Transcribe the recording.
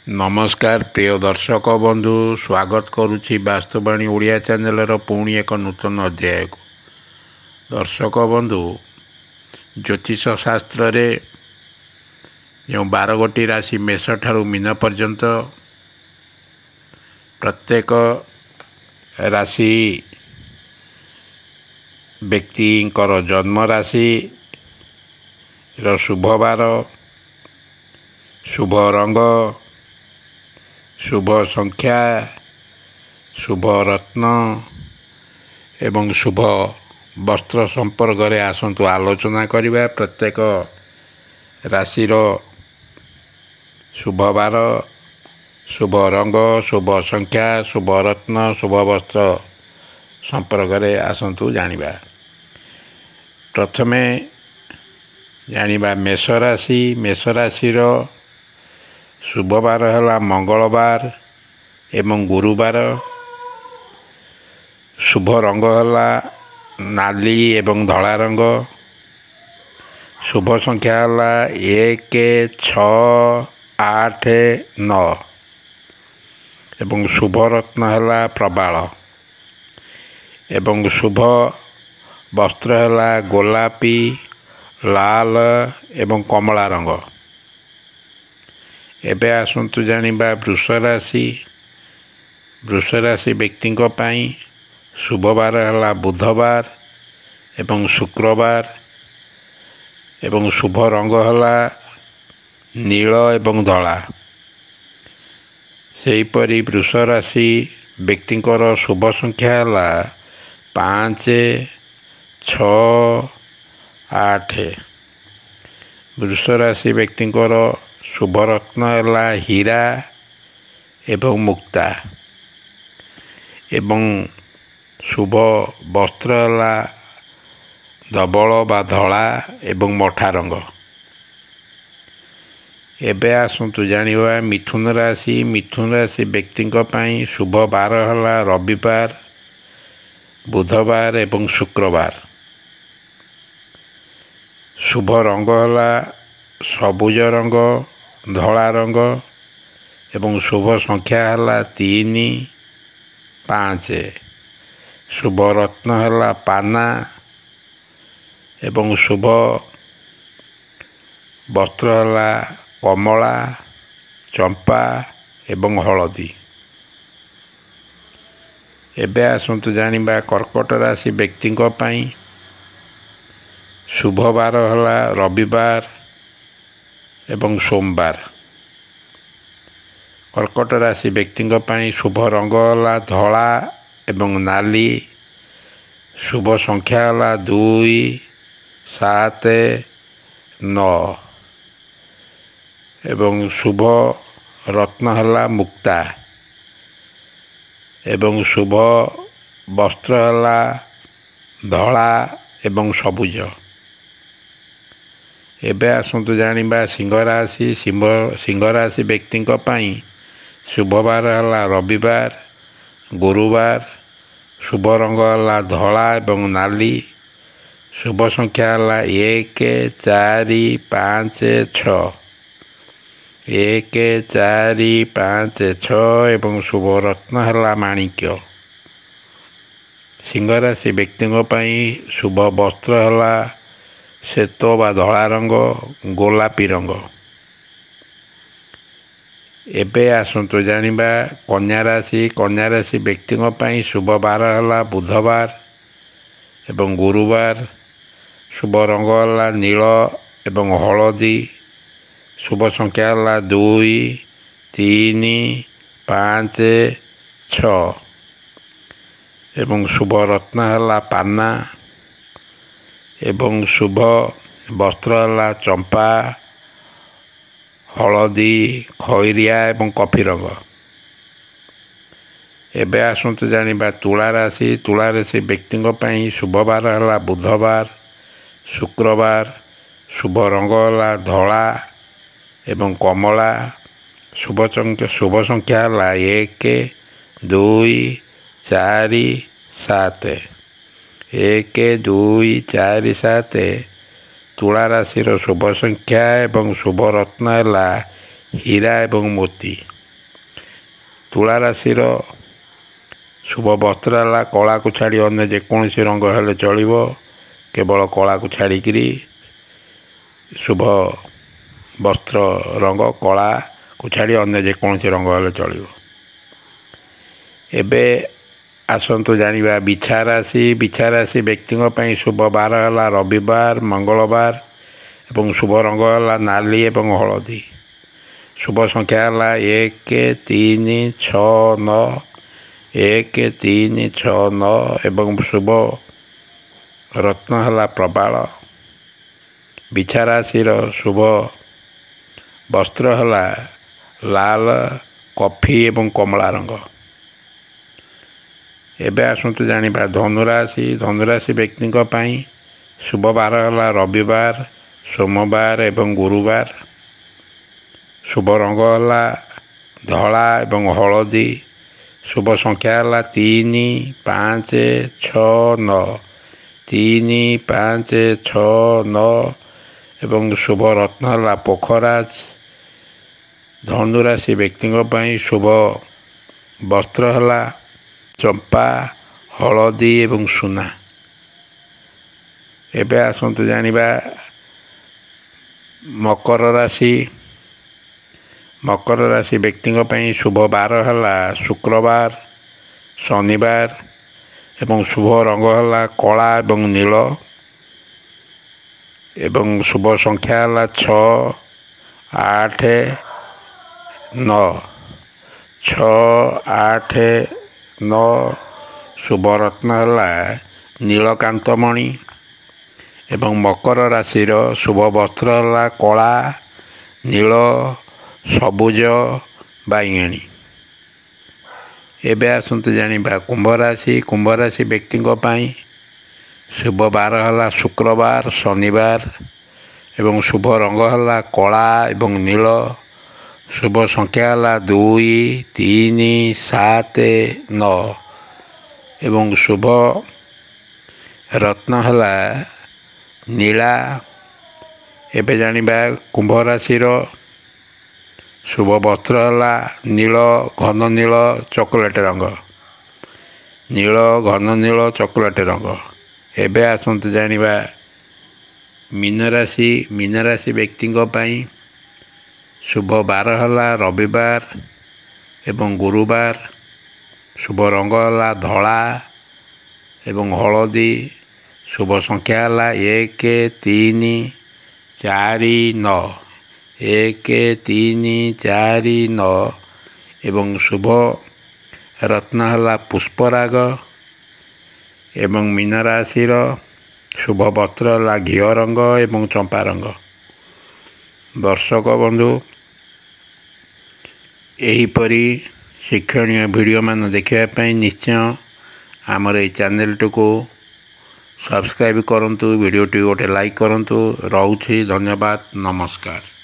नमस्कार प्रिय दर्शक बंधु स्वागत करुच्ची वास्तववाणी ओडिया चैनल पुणी एक नूतन अध्याय को। दर्शक बंधु ज्योतिष शास्त्र रे जो 12 गोटी राशि मेष ठारू मीन पर्यंत प्रत्येक राशि व्यक्ति जन्म राशि शुभवार शुभ रंग शुभ संख्या शुभ रत्न एवं शुभ वस्त्र संपर्क में आसतु आलोचना करिबा। प्रत्येक राशि शुभवार शुभ रंग शुभ संख्या शुभ रत्न शुभ वस्त्र संपर्क में आसतु जानिबा। प्रथमे जानिबा मेष राशि। मेष राशि शुभवार है मंगलवार एवं गुरुवार। शुभ रंग है नाली एवं धला रंग। शुभ संख्या है 1 6 8 9 एवं शुभ रत्न है प्रबाल एवं शुभ वस्त्र है गोलापी लाल एवं कमला रंग। एबे आसंतु जानिबा वृष राशि। वृष राशि व्यक्ति शुभवार है बुधवार एवं शुक्रवार एवं शुभ रंग है नील एवं धला। सेहीपरि वृष राशि व्यक्ति शुभ संख्या है 5 6 8। वृष राशि व्यक्ति शुभ रत्न है हीरा एवं मुक्ता एवं शुभ वस्त्र है धवल बा धला एवं मठा रंग। एबे आसंतु जानिबा मिथुन राशि। मिथुन राशि व्यक्ति शुभवार है रविवार बुधवार एवं शुक्रवार। शुभ रंग है सबुज रंग धला रंग एवं शुभ संख्या है 3 5। शुभ रत्न है पाना एवं शुभ वस्त्र है कमला चंपा एवं हलदी। एबे आसंतु जानिबा कर्कट राशि व्यक्ति शुभवार है रविवार एवं सोमवार। कर्कट राशि व्यक्ति शुभ रंग है धला एवं नाली। शुभ संख्या है 2 7 9 एवं शुभ रत्न है मुक्ता एवं शुभ वस्त्र है धला एवं सबुज। एबे आसंतु जानिबा सिंह राशि। सिंह राशि व्यक्ति शुभवार है रविवार गुरुवार। शुभ रंग है धला एवं नाली। शुभ संख्या है 1 4 5 6 1 4 5 6 एवं शुभ रत्न है माणिक्य। सिंह राशि व्यक्ति शुभ वस्त्र है श्वेत बा धला रंग गोलापी रंग। एबे आसंतु जानिबा कन्या राशि। कन्या राशि व्यक्ति शुभवार है बुधवार एवं गुरुवार। शुभ रंग है नील एवं हलदी। शुभ संख्या है 2 3 5 6 एवं शुभ रत्न है पाना एवं शुभ वस्त्र है चंपा हलदी खैरिया एवं कफी रंग। एबे आसंतु जानिबा तुला राशि। तुला राशि व्यक्ति शुभवार है बुधवार शुक्रवार। शुभ रंग है धला एवं कमला। शुभ संख्या है 1 2 4 7 1 2 4 7। तुला राशि शुभ संख्या एवं शुभ रत्न है हीरा एवं मोती। ତୁଳା ରାଶିର ଶୁଭ ବସ୍ତ୍ର ହେଲା କଳାକୁ ଛାଡ଼ି ଅନ୍ୟ ଯେକୌଣସି ରଙ୍ଗ ହେଲେ ଚଳିବ, କେବଳ କଳାକୁ ଛାଡ଼ିକିରି ଶୁଭ ବସ୍ତ୍ର ରଙ୍ଗ କଳାକୁ ଛାଡ଼ି ଅନ୍ୟ ଯେକୌଣସି ରଙ୍ଗ ହେଲେ ଚଳିବ। ଏବେ ଆସନ୍ତୁ ଜାଣିବା ବିଛା ରାଶି। ବିଛା ରାଶି ବ୍ୟକ୍ତିଙ୍କ ପାଇଁ ଶୁଭ ବାର ହେଲା ରବିବାର, ମଙ୍ଗଳବାର ଏବଂ ଶୁଭ ରଙ୍ଗ ହେଲା ନାଲି ଏବଂ ହଳଦୀ। ଶୁଭ ସଂଖ୍ୟା ହେଲା 1, 3, 6, 9, 1, 3, 6, 9 ଏବଂ ଶୁଭ ରତ୍ନ ହେଲା ପ୍ରବାଳ। ବିଛା ରାଶିର ଶୁଭ ବସ୍ତ୍ର ହେଲା ଲାଲ, କଫି ଏବଂ କମଳା ରଙ୍ଗ। ଏବେ ଆସନ୍ତୁ ଜାଣିବା ଧନୁରାଶି। ଧନୁରାଶି ବ୍ୟକ୍ତିଙ୍କ ପାଇଁ ଶୁଭ ବାର ହେଲା ରବିବାର, ସୋମବାର ଏବଂ ଗୁରୁବାର। ଶୁଭ ରଙ୍ଗ ହେଲା ଧଳା ଏବଂ ହଳଦୀ। ଶୁଭ ସଂଖ୍ୟା ହେଲା 3, 5, 6, 9, 3, 5, 6, 9 ଏବଂ ଶୁଭ ରତ୍ନ ହେଲା ପୋଖରାଜ। ଧନୁରାଶି ବ୍ୟକ୍ତିଙ୍କ ପାଇଁ ଶୁଭ ବସ୍ତ୍ର ହେଲା ଚମ୍ପା, ହଳଦୀ ଏବଂ ସୁନା। ଏବେ ଆସନ୍ତୁ ଜାଣିବା ମକର ରାଶି। ମକର ରାଶି ବ୍ୟକ୍ତିଙ୍କ ପାଇଁ ଶୁଭ ବାର ହେଲା ଶୁକ୍ରବାର, ଶନିବାର ଏବଂ ଶୁଭ ରଙ୍ଗ ହେଲା କଳା ଏବଂ ନୀଳ ଏବଂ ଶୁଭ ସଂଖ୍ୟା ହେଲା 6, 8, 9, 6, 8, 9। ଶୁଭ ରତ୍ନ ହେଲା ନୀଳକାନ୍ତମଣି ଏବଂ ମକର ରାଶିର ଶୁଭ ବସ୍ତ୍ର ହେଲା କଳା, ନୀଳ, ସବୁଜ, ବାଇଗଣୀ। ଏବେ ଆସନ୍ତୁ ଜାଣିବା କୁମ୍ଭ ରାଶି। କୁମ୍ଭ ରାଶି ବ୍ୟକ୍ତିଙ୍କ ପାଇଁ ଶୁଭ ବାର ହେଲା ଶୁକ୍ରବାର, ଶନିବାର ଏବଂ ଶୁଭ ରଙ୍ଗ ହେଲା କଳା ଏବଂ ନୀଳ। ଶୁଭ ସଂଖ୍ୟା ହେଲା 2, 3, 7, 9 ଏବଂ ଶୁଭ ରତ୍ନ ହେଲା ନୀଳା। ଏବେ ଜାଣିବା କୁମ୍ଭ ରାଶିର ଶୁଭ ବସ୍ତ୍ର ହେଲା ନୀଳ, ଘନ ନୀଳ, ଚକୋଲେଟ୍ ରଙ୍ଗ। ନୀଳ, ଘନ ନୀଳ, ଚକୋଲେଟ୍ ରଙ୍ଗ। ଏବେ ଆସନ୍ତୁ ଜାଣିବା ମୀନ ରାଶି। ମୀନ ରାଶି ବ୍ୟକ୍ତିଙ୍କ ପାଇଁ ଶୁଭ ବାର ହେଲା ରବିବାର ଏବଂ ଗୁରୁବାର। ଶୁଭ ରଙ୍ଗ ହେଲା ଧଳା ଏବଂ ହଳଦୀ। ଶୁଭ ସଂଖ୍ୟା ହେଲା 1, 3, 4, 9, 1, 3, 4, 9 ଏବଂ ଶୁଭ ରତ୍ନ ହେଲା ପୁଷ୍ପରାଗ ଏବଂ ମୀନ ରାଶିର ଶୁଭ ବସ୍ତ୍ର ହେଲା ଘିଅ ରଙ୍ଗ ଏବଂ ଚମ୍ପା ରଙ୍ଗ। ଦର୍ଶକ ବନ୍ଧୁ, ଏହିପରି ଶିକ୍ଷଣୀୟ ଭିଡ଼ିଓମାନ ଦେଖିବା ପାଇଁ ନିଶ୍ଚୟ ଆମର ଏହି ଚ୍ୟାନେଲଟିକୁ ସବସ୍କ୍ରାଇବ୍ କରନ୍ତୁ। ଭିଡ଼ିଓଟି ଗୋଟେ ଲାଇକ୍ କରନ୍ତୁ। ରହୁଛି, ଧନ୍ୟବାଦ, ନମସ୍କାର।